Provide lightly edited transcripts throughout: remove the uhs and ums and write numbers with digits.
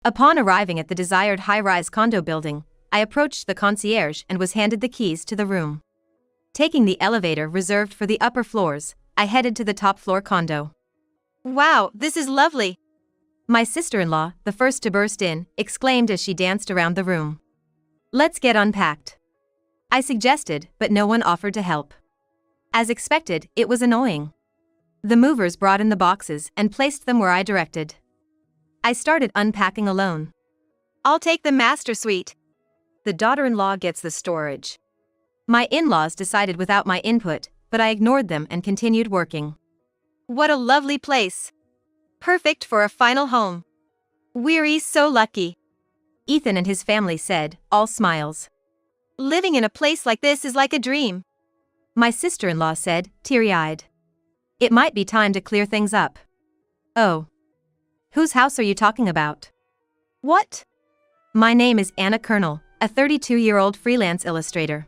Upon arriving at the desired high-rise condo building, I approached the concierge and was handed the keys to the room. Taking the elevator reserved for the upper floors, I headed to the top-floor condo. Wow, this is lovely! My sister-in-law, the first to burst in, exclaimed as she danced around the room. Let's get unpacked. I suggested, but no one offered to help. As expected, it was annoying. The movers brought in the boxes and placed them where I directed. I started unpacking alone. I'll take the master suite. The daughter-in-law gets the storage. My in-laws decided without my input, but I ignored them and continued working. What a lovely place. Perfect for a final home. We're so lucky. Ethan and his family said, all smiles. Living in a place like this is like a dream. My sister-in-law said, teary-eyed. It might be time to clear things up. Oh. Whose house are you talking about? What? My name is Anna Kernel, a 32-year-old freelance illustrator.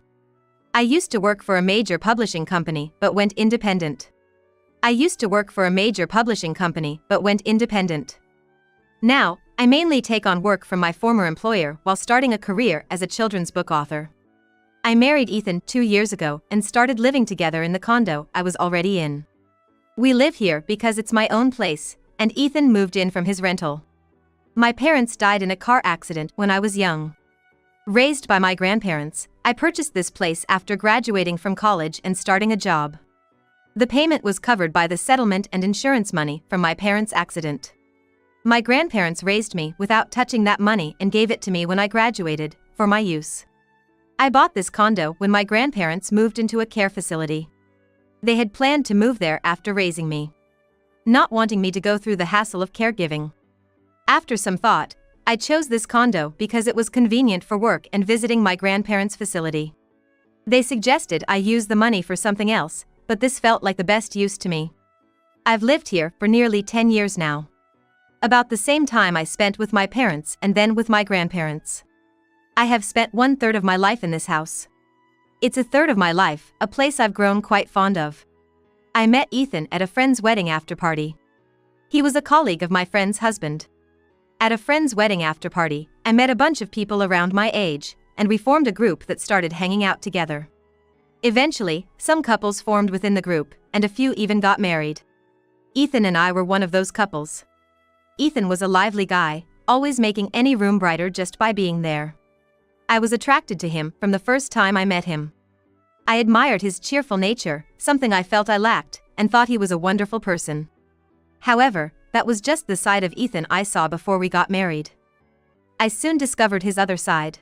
I used to work for a major publishing company but went independent. Now, I mainly take on work from my former employer while starting a career as a children's book author. I married Ethan 2 years ago and started living together in the condo I was already in. We live here because it's my own place, and Ethan moved in from his rental. My parents died in a car accident when I was young. Raised by my grandparents, I purchased this place after graduating from college and starting a job. The payment was covered by the settlement and insurance money from my parents' accident. My grandparents raised me without touching that money and gave it to me when I graduated, for my use. I bought this condo when my grandparents moved into a care facility. They had planned to move there after raising me, not wanting me to go through the hassle of caregiving. After some thought, I chose this condo because it was convenient for work and visiting my grandparents' facility. They suggested I use the money for something else, but this felt like the best use to me. I've lived here for nearly 10 years now. About the same time I spent with my parents and then with my grandparents. I have spent 1/3 of my life in this house. It's a third of my life, a place I've grown quite fond of. I met Ethan at a friend's wedding after party. He was a colleague of my friend's husband. At a friend's wedding after party, I met a bunch of people around my age, and we formed a group that started hanging out together. Eventually, some couples formed within the group, and a few even got married. Ethan and I were one of those couples. Ethan was a lively guy, always making any room brighter just by being there. I was attracted to him from the first time I met him. I admired his cheerful nature, something I felt I lacked, and thought he was a wonderful person. However, that was just the side of Ethan I saw before we got married. I soon discovered his other side.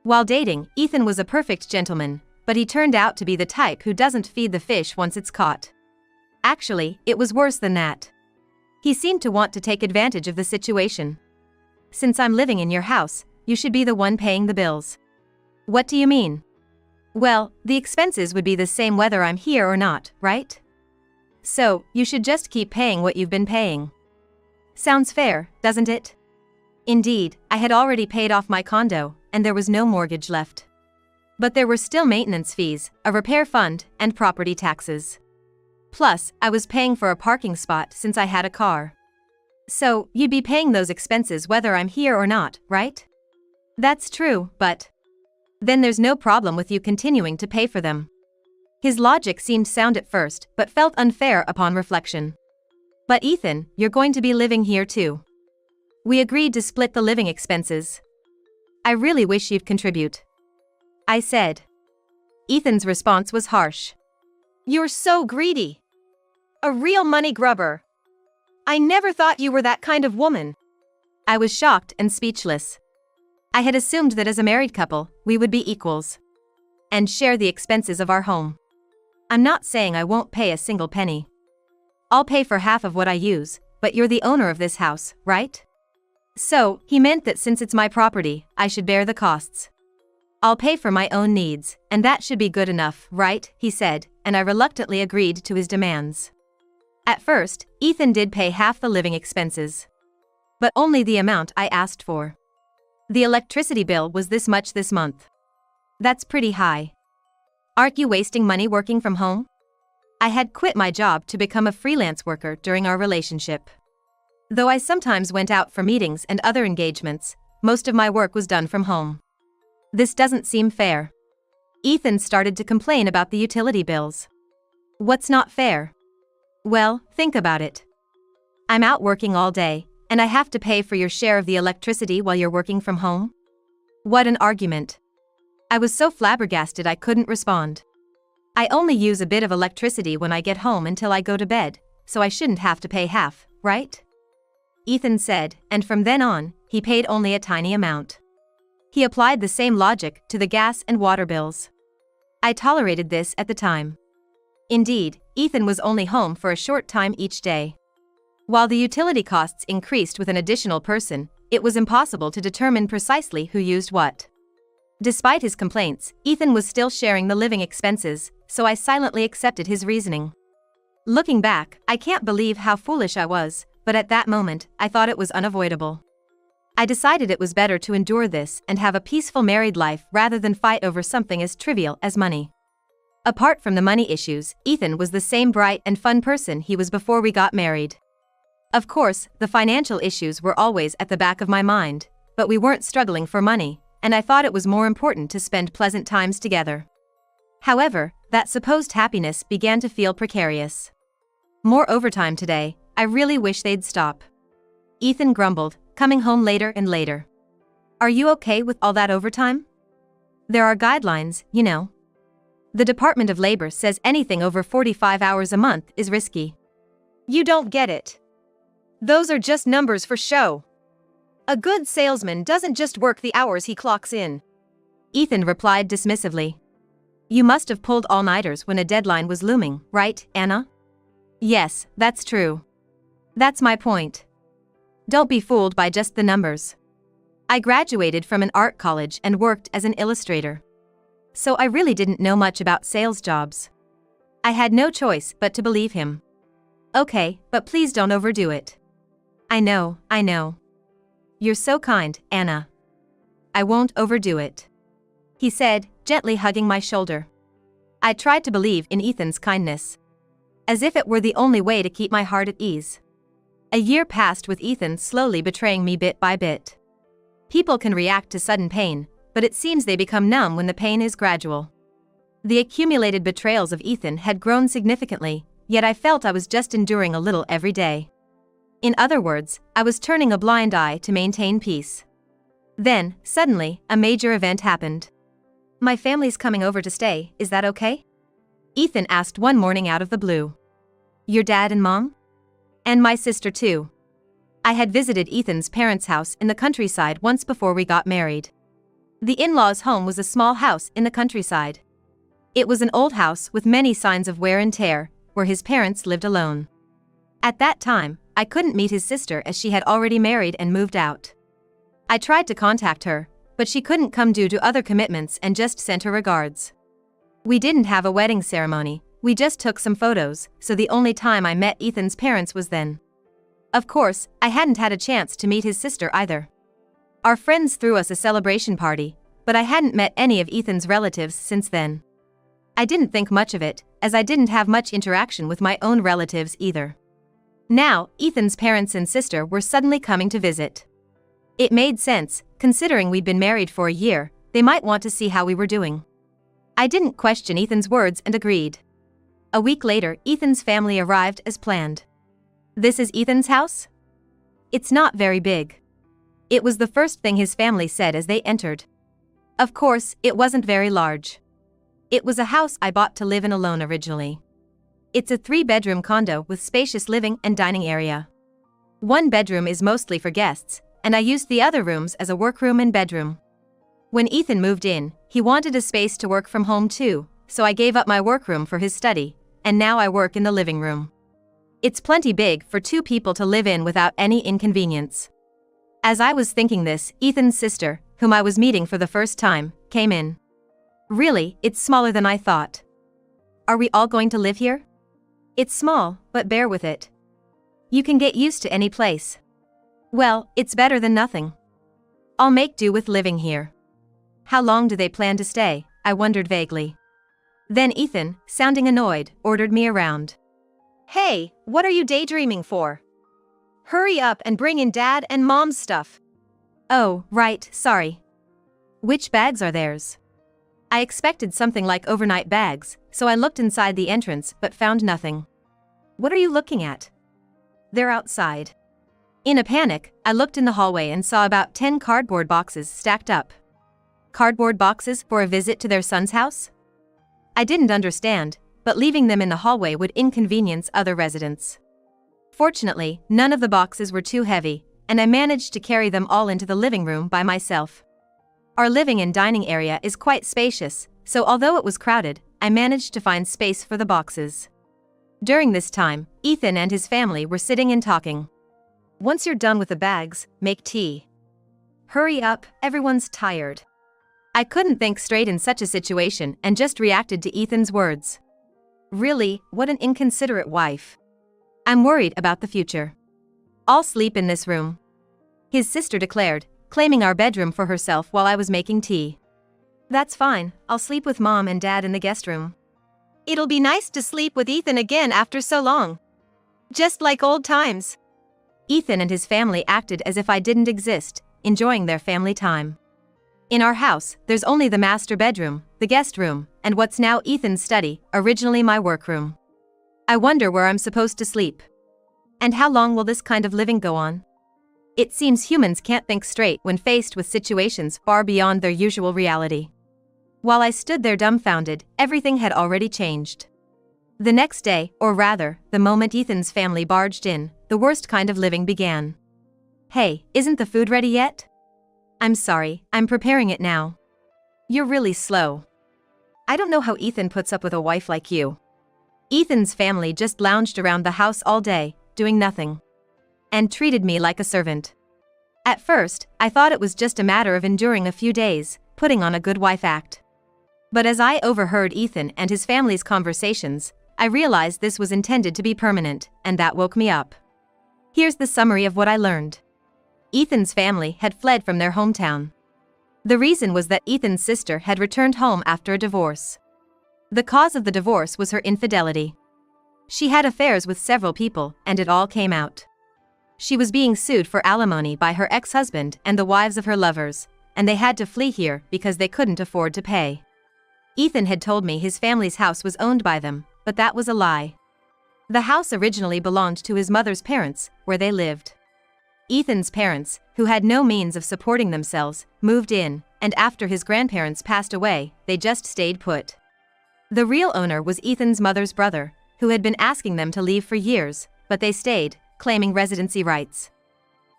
While dating, Ethan was a perfect gentleman, but he turned out to be the type who doesn't feed the fish once it's caught. Actually, it was worse than that. He seemed to want to take advantage of the situation. Since I'm living in your house, you should be the one paying the bills. What do you mean? Well, the expenses would be the same whether I'm here or not, right? So, you should just keep paying what you've been paying. Sounds fair, doesn't it? Indeed, I had already paid off my condo, and there was no mortgage left. But there were still maintenance fees, a repair fund, and property taxes. Plus, I was paying for a parking spot since I had a car. So, you'd be paying those expenses whether I'm here or not, right? That's true, but then there's no problem with you continuing to pay for them. His logic seemed sound at first, but felt unfair upon reflection. But Ethan, you're going to be living here too. We agreed to split the living expenses. I really wish you'd contribute, I said. Ethan's response was harsh. You're so greedy. A real money grubber. I never thought you were that kind of woman. I was shocked and speechless. I had assumed that as a married couple, we would be equals and share the expenses of our home. I'm not saying I won't pay a single penny. I'll pay for half of what I use, but you're the owner of this house, right? So, he meant that since it's my property, I should bear the costs. I'll pay for my own needs, and that should be good enough, right? He said, and I reluctantly agreed to his demands. At first, Ethan did pay half the living expenses, but only the amount I asked for. The electricity bill was this much this month. That's pretty high. Aren't you wasting money working from home? I had quit my job to become a freelance worker during our relationship. Though I sometimes went out for meetings and other engagements, most of my work was done from home. This doesn't seem fair. Ethan started to complain about the utility bills. What's not fair? Well, think about it. I'm out working all day, and I have to pay for your share of the electricity while you're working from home? What an argument. I was so flabbergasted I couldn't respond. I only use a bit of electricity when I get home until I go to bed, so I shouldn't have to pay half, right? Ethan said, and from then on, he paid only a tiny amount. He applied the same logic to the gas and water bills. I tolerated this at the time. Indeed, Ethan was only home for a short time each day. While the utility costs increased with an additional person, it was impossible to determine precisely who used what. Despite his complaints, Ethan was still sharing the living expenses, so I silently accepted his reasoning. Looking back, I can't believe how foolish I was, but at that moment, I thought it was unavoidable. I decided it was better to endure this and have a peaceful married life rather than fight over something as trivial as money. Apart from the money issues, Ethan was the same bright and fun person he was before we got married. Of course, the financial issues were always at the back of my mind, but we weren't struggling for money, and I thought it was more important to spend pleasant times together. However, that supposed happiness began to feel precarious. More overtime today, I really wish they'd stop. Ethan grumbled, coming home later and later. Are you okay with all that overtime? There are guidelines, you know. The Department of Labor says anything over 45 hours a month is risky. You don't get it. Those are just numbers for show. A good salesman doesn't just work the hours he clocks in. Ethan replied dismissively. You must have pulled all-nighters when a deadline was looming, right, Anna? Yes, that's true. That's my point. Don't be fooled by just the numbers. I graduated from an art college and worked as an illustrator. So I really didn't know much about sales jobs. I had no choice but to believe him. Okay, but please don't overdo it. I know. You're so kind, Anna. I won't overdo it. He said, gently hugging my shoulder. I tried to believe in Ethan's kindness. As if it were the only way to keep my heart at ease. A year passed with Ethan slowly betraying me bit by bit. People can react to sudden pain, but it seems they become numb when the pain is gradual. The accumulated betrayals of Ethan had grown significantly, yet I felt I was just enduring a little every day. In other words, I was turning a blind eye to maintain peace. Then, suddenly, a major event happened. My family's coming over to stay, is that okay? Ethan asked one morning out of the blue. Your dad and mom? And my sister too. I had visited Ethan's parents' house in the countryside once before we got married. The in-laws' home was a small house in the countryside. It was an old house with many signs of wear and tear, where his parents lived alone. At that time, I couldn't meet his sister as she had already married and moved out. I tried to contact her, but she couldn't come due to other commitments and just sent her regards. We didn't have a wedding ceremony, we just took some photos, so the only time I met Ethan's parents was then. Of course, I hadn't had a chance to meet his sister either. Our friends threw us a celebration party, but I hadn't met any of Ethan's relatives since then. I didn't think much of it, as I didn't have much interaction with my own relatives either. Now, Ethan's parents and sister were suddenly coming to visit. It made sense, considering we'd been married for a year, they might want to see how we were doing. I didn't question Ethan's words and agreed. A week later, Ethan's family arrived as planned. This is Ethan's house? It's not very big. It was the first thing his family said as they entered. Of course, it wasn't very large. It was a house I bought to live in alone originally. It's a 3-bedroom condo with spacious living and dining area. One bedroom is mostly for guests, and I used the other rooms as a workroom and bedroom. When Ethan moved in, he wanted a space to work from home too, so I gave up my workroom for his study, and now I work in the living room. It's plenty big for 2 people to live in without any inconvenience. As I was thinking this, Ethan's sister, whom I was meeting for the first time, came in. Really, it's smaller than I thought. Are we all going to live here? It's small, but bear with it. You can get used to any place. Well, it's better than nothing. I'll make do with living here. How long do they plan to stay? I wondered vaguely. Then Ethan, sounding annoyed, ordered me around. Hey, what are you daydreaming for? Hurry up and bring in Dad and Mom's stuff. Oh, right, sorry. Which bags are theirs? I expected something like overnight bags, so I looked inside the entrance but found nothing. What are you looking at? They're outside. In a panic, I looked in the hallway and saw about 10 cardboard boxes stacked up. Cardboard boxes for a visit to their son's house? I didn't understand, but leaving them in the hallway would inconvenience other residents. Fortunately, none of the boxes were too heavy, and I managed to carry them all into the living room by myself. Our living and dining area is quite spacious, so although it was crowded, I managed to find space for the boxes. During this time, Ethan and his family were sitting and talking. Once you're done with the bags, make tea. Hurry up, everyone's tired. I couldn't think straight in such a situation and just reacted to Ethan's words. Really, what an inconsiderate wife. I'm worried about the future. I'll sleep in this room, his sister declared, claiming our bedroom for herself while I was making tea. That's fine, I'll sleep with Mom and Dad in the guest room. It'll be nice to sleep with Ethan again after so long. Just like old times. Ethan and his family acted as if I didn't exist, enjoying their family time. In our house, there's only the master bedroom, the guest room, and what's now Ethan's study, originally my workroom. I wonder where I'm supposed to sleep. And how long will this kind of living go on? It seems humans can't think straight when faced with situations far beyond their usual reality. While I stood there dumbfounded, everything had already changed. The next day, or rather, the moment Ethan's family barged in, the worst kind of living began. Hey, isn't the food ready yet? I'm sorry, I'm preparing it now. You're really slow. I don't know how Ethan puts up with a wife like you. Ethan's family just lounged around the house all day, doing nothing. And treated me like a servant. At first, I thought it was just a matter of enduring a few days, putting on a good wife act. But as I overheard Ethan and his family's conversations, I realized this was intended to be permanent, and that woke me up. Here's the summary of what I learned. Ethan's family had fled from their hometown. The reason was that Ethan's sister had returned home after a divorce. The cause of the divorce was her infidelity. She had affairs with several people, and it all came out. She was being sued for alimony by her ex-husband and the wives of her lovers, and they had to flee here because they couldn't afford to pay. Ethan had told me his family's house was owned by them, but that was a lie. The house originally belonged to his mother's parents, where they lived. Ethan's parents, who had no means of supporting themselves, moved in, and after his grandparents passed away, they just stayed put. The real owner was Ethan's mother's brother, who had been asking them to leave for years, but they stayed, claiming residency rights.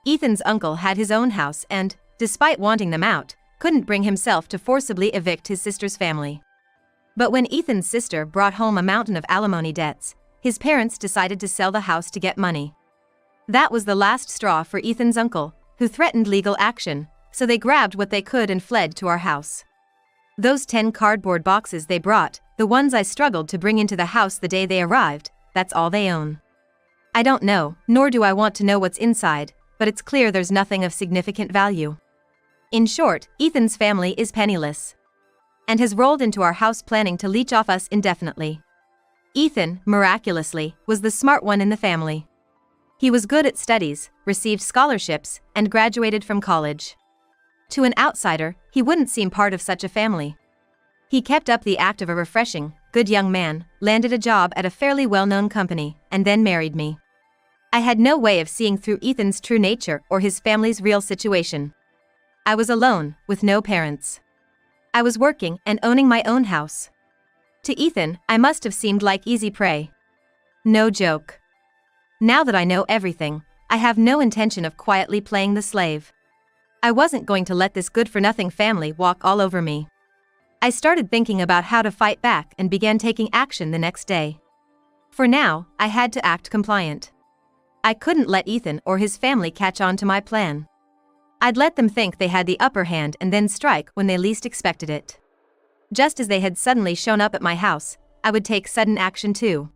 Ethan's uncle had his own house and, despite wanting them out, couldn't bring himself to forcibly evict his sister's family. But when Ethan's sister brought home a mountain of alimony debts, his parents decided to sell the house to get money. That was the last straw for Ethan's uncle, who threatened legal action, so they grabbed what they could and fled to our house. Those 10 cardboard boxes they brought, the ones I struggled to bring into the house the day they arrived, that's all they own. I don't know, nor do I want to know what's inside, but it's clear there's nothing of significant value. In short, Ethan's family is penniless. And has rolled into our house planning to leech off us indefinitely. Ethan, miraculously, was the smart one in the family. He was good at studies, received scholarships, and graduated from college. To an outsider, he wouldn't seem part of such a family. He kept up the act of a refreshing, good young man, landed a job at a fairly well-known company, and then married me. I had no way of seeing through Ethan's true nature or his family's real situation. I was alone, with no parents. I was working and owning my own house. To Ethan, I must have seemed like easy prey. No joke. Now that I know everything, I have no intention of quietly playing the slave. I wasn't going to let this good-for-nothing family walk all over me. I started thinking about how to fight back and began taking action the next day. For now, I had to act compliant. I couldn't let Ethan or his family catch on to my plan. I'd let them think they had the upper hand and then strike when they least expected it. Just as they had suddenly shown up at my house, I would take sudden action too.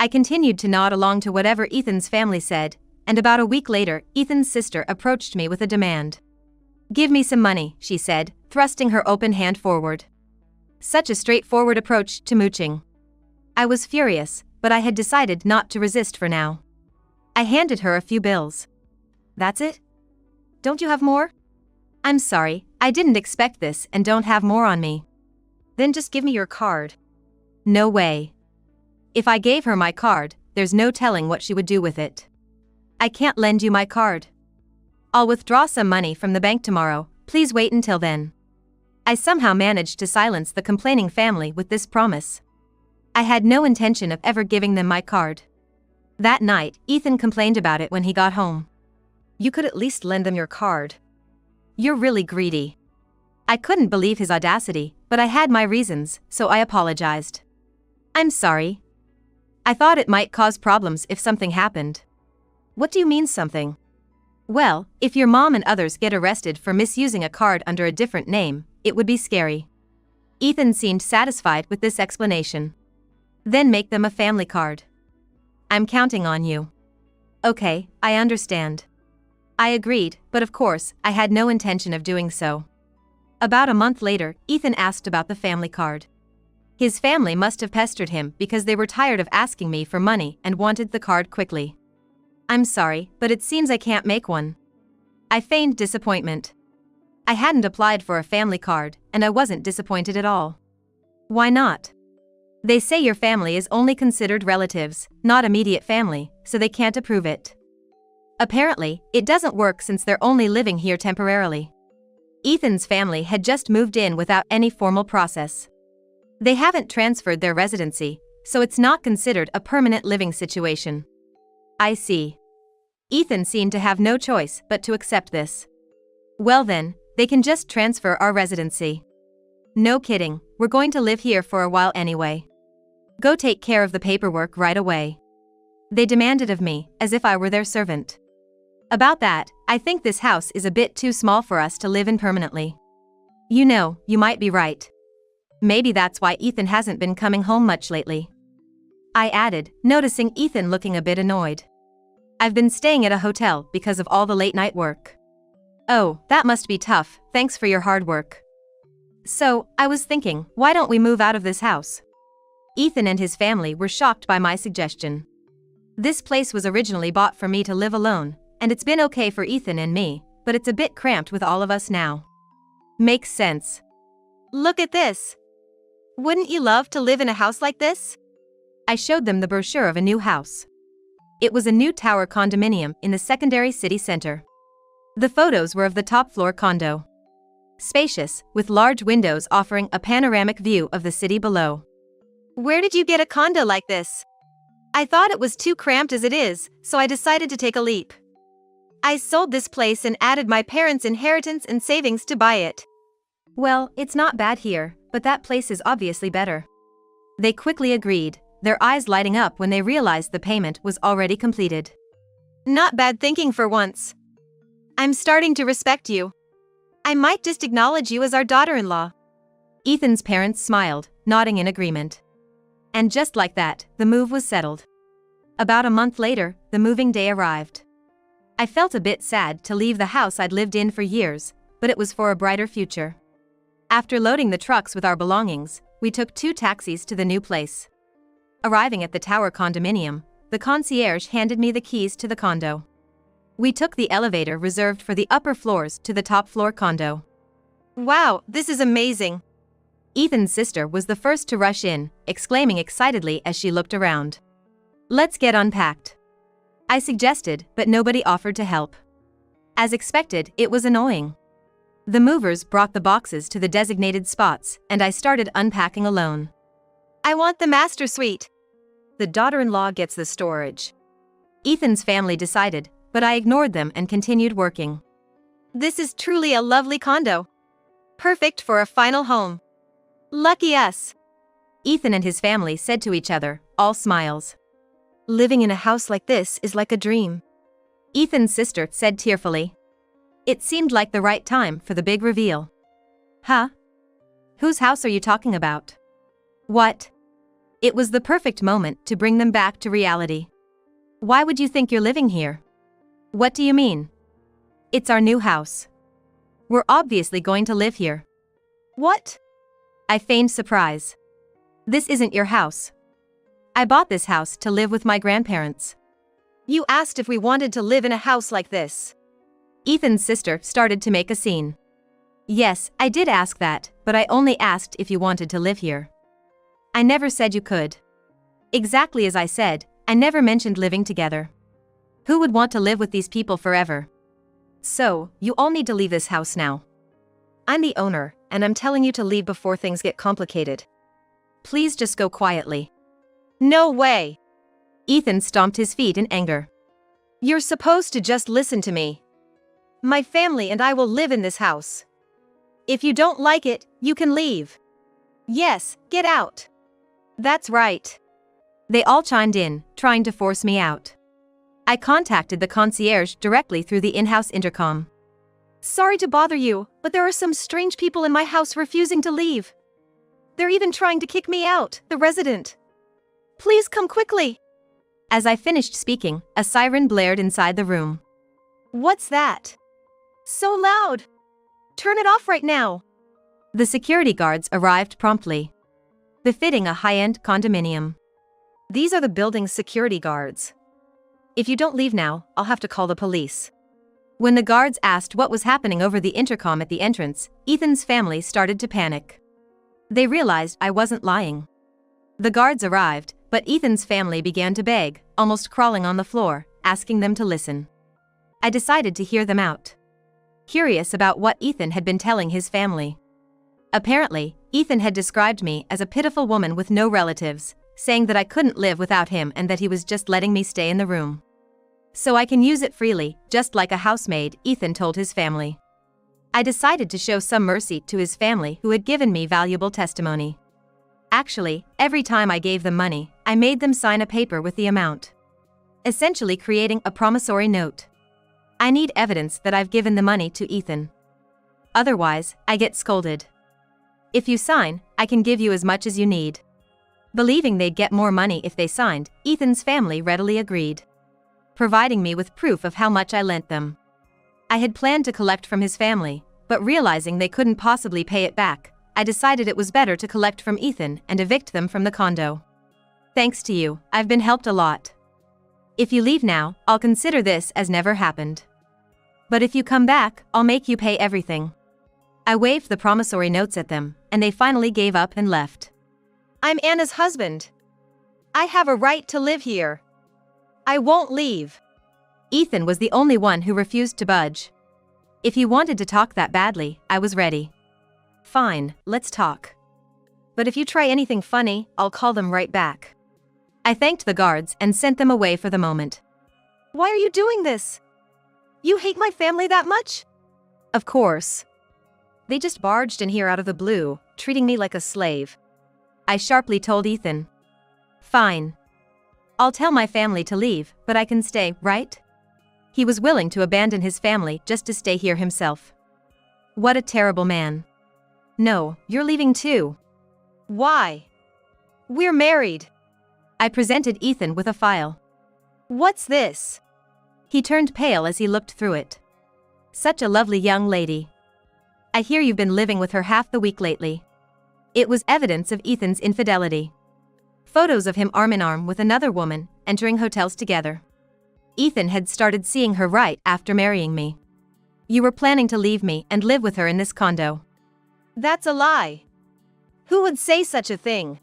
I continued to nod along to whatever Ethan's family said, and about a week later, Ethan's sister approached me with a demand. "Give me some money," she said, thrusting her open hand forward. Such a straightforward approach to mooching. I was furious, but I had decided not to resist for now. I handed her a few bills. That's it? Don't you have more? I'm sorry, I didn't expect this and don't have more on me. Then just give me your card. No way. If I gave her my card, there's no telling what she would do with it. I can't lend you my card. I'll withdraw some money from the bank tomorrow, please wait until then. I somehow managed to silence the complaining family with this promise. I had no intention of ever giving them my card. That night, Ethan complained about it when he got home. You could at least lend them your card. You're really greedy. I couldn't believe his audacity, but I had my reasons, so I apologized. I'm sorry. I thought it might cause problems if something happened. What do you mean something? Well, if your mom and others get arrested for misusing a card under a different name, it would be scary. Ethan seemed satisfied with this explanation. Then make them a family card. I'm counting on you. Okay, I understand. I agreed, but of course, I had no intention of doing so. About a month later, Ethan asked about the family card. His family must have pestered him because they were tired of asking me for money and wanted the card quickly. I'm sorry, but it seems I can't make one. I feigned disappointment. I hadn't applied for a family card, and I wasn't disappointed at all. Why not? They say your family is only considered relatives, not immediate family, so they can't approve it. Apparently, it doesn't work since they're only living here temporarily. Ethan's family had just moved in without any formal process. They haven't transferred their residency, so it's not considered a permanent living situation. I see. Ethan seemed to have no choice but to accept this. Well then, they can just transfer our residency. No kidding, we're going to live here for a while anyway. Go take care of the paperwork right away. They demanded of me, as if I were their servant. About that, I think this house is a bit too small for us to live in permanently. You know, you might be right. Maybe that's why Ethan hasn't been coming home much lately. I added, noticing Ethan looking a bit annoyed. I've been staying at a hotel because of all the late night work. Oh, that must be tough, thanks for your hard work. So, I was thinking, why don't we move out of this house? Ethan and his family were shocked by my suggestion. This place was originally bought for me to live alone, and it's been okay for Ethan and me, but it's a bit cramped with all of us now. Makes sense. Look at this. Wouldn't you love to live in a house like this? I showed them the brochure of a new house. It was a new tower condominium in the secondary city center. The photos were of the top floor condo. Spacious, with large windows offering a panoramic view of the city below. Where did you get a condo like this? I thought it was too cramped as it is, so I decided to take a leap. I sold this place and added my parents' inheritance and savings to buy it. Well, it's not bad here, but that place is obviously better. They quickly agreed, their eyes lighting up when they realized the payment was already completed. Not bad thinking for once. I'm starting to respect you. I might just acknowledge you as our daughter-in-law. Ethan's parents smiled, nodding in agreement. And just like that, the move was settled. About a month later, the moving day arrived. I felt a bit sad to leave the house I'd lived in for years, but it was for a brighter future. After loading the trucks with our belongings, we took 2 taxis to the new place. Arriving at the tower condominium, the concierge handed me the keys to the condo. We took the elevator reserved for the upper floors to the top floor condo. Wow, this is amazing. Ethan's sister was the first to rush in, exclaiming excitedly as she looked around. Let's get unpacked. I suggested, but nobody offered to help. As expected, it was annoying. The movers brought the boxes to the designated spots, and I started unpacking alone. I want the master suite. The daughter-in-law gets the storage. Ethan's family decided, but I ignored them and continued working. This is truly a lovely condo. Perfect for a final home. Lucky us. Ethan and his family said to each other, all smiles. Living in a house like this is like a dream. Ethan's sister said tearfully. It seemed like the right time for the big reveal. Huh? Whose house are you talking about? What? It was the perfect moment to bring them back to reality. Why would you think you're living here? What do you mean? It's our new house. We're obviously going to live here. What? I feigned surprise. This isn't your house. I bought this house to live with my grandparents. You asked if we wanted to live in a house like this. Ethan's sister started to make a scene. Yes, I did ask that, but I only asked if you wanted to live here. I never said you could. Exactly as I said, I never mentioned living together. Who would want to live with these people forever? So, you all need to leave this house now. I'm the owner, and I'm telling you to leave before things get complicated. Please just go quietly. No way! Ethan stomped his feet in anger. You're supposed to just listen to me. My family and I will live in this house. If you don't like it, you can leave. Yes, get out. That's right. They all chimed in, trying to force me out. I contacted the concierge directly through the in-house intercom. Sorry to bother you, but there are some strange people in my house refusing to leave. They're even trying to kick me out, the resident. Please come quickly. As I finished speaking, a siren blared inside the room. What's that? So loud. Turn it off right now. The security guards arrived promptly, befitting a high-end condominium. These are the building's security guards. If you don't leave now, I'll have to call the police. When the guards asked what was happening over the intercom at the entrance, Ethan's family started to panic. They realized I wasn't lying. The guards arrived, but Ethan's family began to beg, almost crawling on the floor, asking them to listen. I decided to hear them out, curious about what Ethan had been telling his family. Apparently, Ethan had described me as a pitiful woman with no relatives, saying that I couldn't live without him and that he was just letting me stay in the room so I can use it freely, just like a housemaid, Ethan told his family. I decided to show some mercy to his family who had given me valuable testimony. Actually, every time I gave them money, I made them sign a paper with the amount, essentially creating a promissory note. I need evidence that I've given the money to Ethan. Otherwise, I get scolded. If you sign, I can give you as much as you need. Believing they'd get more money if they signed, Ethan's family readily agreed, providing me with proof of how much I lent them. I had planned to collect from his family, but realizing they couldn't possibly pay it back, I decided it was better to collect from Ethan and evict them from the condo. Thanks to you, I've been helped a lot. If you leave now, I'll consider this as never happened. But if you come back, I'll make you pay everything. I waved the promissory notes at them, and they finally gave up and left. I'm Anna's husband. I have a right to live here. I won't leave. Ethan was the only one who refused to budge. If he wanted to talk that badly, I was ready. Fine, let's talk. But if you try anything funny, I'll call them right back. I thanked the guards and sent them away for the moment. Why are you doing this? You hate my family that much? Of course. They just barged in here out of the blue, treating me like a slave. I sharply told Ethan. Fine. I'll tell my family to leave, but I can stay, right? He was willing to abandon his family just to stay here himself. What a terrible man. No, you're leaving too. Why? We're married. I presented Ethan with a file. What's this? He turned pale as he looked through it. Such a lovely young lady. I hear you've been living with her half the week lately. It was evidence of Ethan's infidelity. Photos of him arm in arm with another woman, entering hotels together. Ethan had started seeing her right after marrying me. You were planning to leave me and live with her in this condo. That's a lie. Who would say such a thing?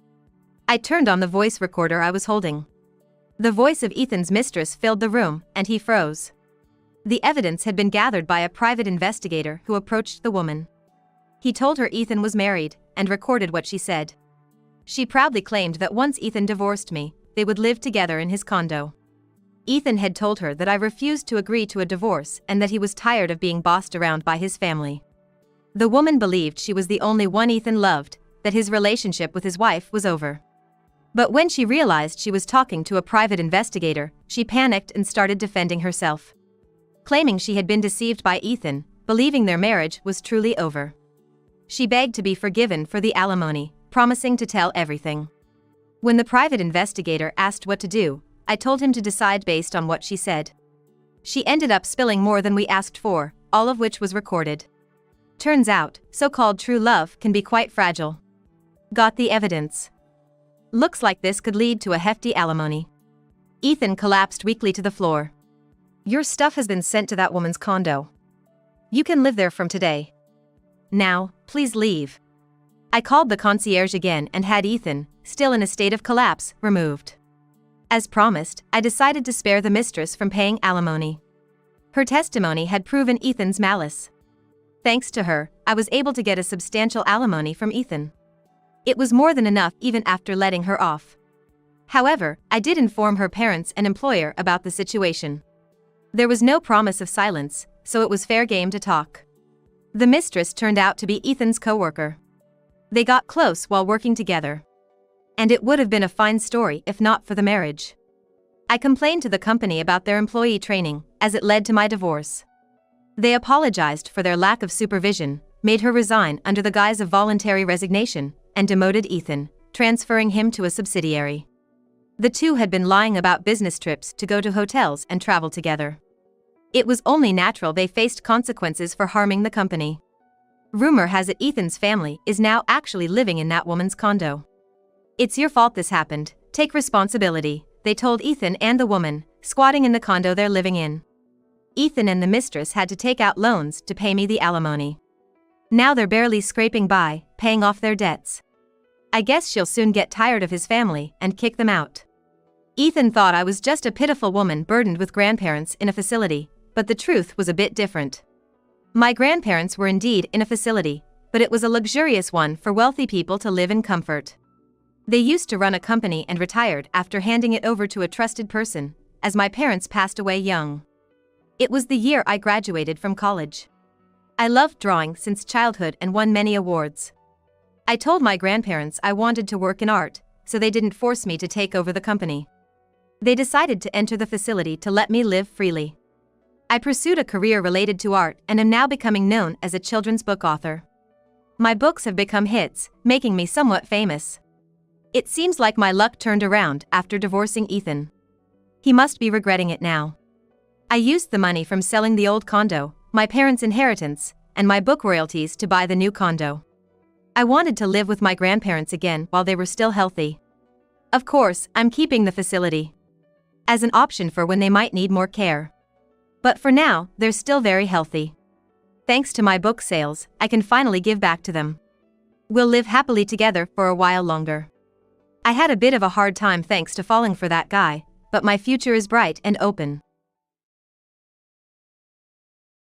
I turned on the voice recorder I was holding. The voice of Ethan's mistress filled the room, and he froze. The evidence had been gathered by a private investigator who approached the woman. He told her Ethan was married, and recorded what she said. She proudly claimed that once Ethan divorced me, they would live together in his condo. Ethan had told her that I refused to agree to a divorce and that he was tired of being bossed around by his family. The woman believed she was the only one Ethan loved, that his relationship with his wife was over. But when she realized she was talking to a private investigator, she panicked and started defending herself, claiming she had been deceived by Ethan, believing their marriage was truly over. She begged to be forgiven for the alimony, promising to tell everything. When the private investigator asked what to do, I told him to decide based on what she said. She ended up spilling more than we asked for, all of which was recorded. Turns out, so-called true love can be quite fragile. Got the evidence. Looks like this could lead to a hefty alimony. Ethan collapsed weakly to the floor. Your stuff has been sent to that woman's condo. You can live there from today. Now, please leave. I called the concierge again and had Ethan, still in a state of collapse, removed. As promised, I decided to spare the mistress from paying alimony. Her testimony had proven Ethan's malice. Thanks to her, I was able to get a substantial alimony from Ethan. It was more than enough even after letting her off. However, I did inform her parents and employer about the situation. There was no promise of silence, so it was fair game to talk. The mistress turned out to be Ethan's co-worker. They got close while working together. And it would have been a fine story if not for the marriage. I complained to the company about their employee training, as it led to my divorce. They apologized for their lack of supervision, made her resign under the guise of voluntary resignation, and demoted Ethan, transferring him to a subsidiary. The two had been lying about business trips to go to hotels and travel together. It was only natural they faced consequences for harming the company. Rumor has it Ethan's family is now actually living in that woman's condo. It's your fault this happened, take responsibility, they told Ethan and the woman, squatting in the condo they're living in. Ethan and the mistress had to take out loans to pay me the alimony. Now they're barely scraping by, paying off their debts. I guess she'll soon get tired of his family and kick them out. Ethan thought I was just a pitiful woman burdened with grandparents in a facility, but the truth was a bit different. My grandparents were indeed in a facility, but it was a luxurious one for wealthy people to live in comfort. They used to run a company and retired after handing it over to a trusted person, as my parents passed away young. It was the year I graduated from college. I loved drawing since childhood and won many awards. I told my grandparents I wanted to work in art, so they didn't force me to take over the company. They decided to enter the facility to let me live freely. I pursued a career related to art and am now becoming known as a children's book author. My books have become hits, making me somewhat famous. It seems like my luck turned around after divorcing Ethan. He must be regretting it now. I used the money from selling the old condo, my parents' inheritance, and my book royalties to buy the new condo. I wanted to live with my grandparents again while they were still healthy. Of course, I'm keeping the facility as an option for when they might need more care. But for now, they're still very healthy. Thanks to my book sales, I can finally give back to them. We'll live happily together for a while longer. I had a bit of a hard time thanks to falling for that guy, but my future is bright and open.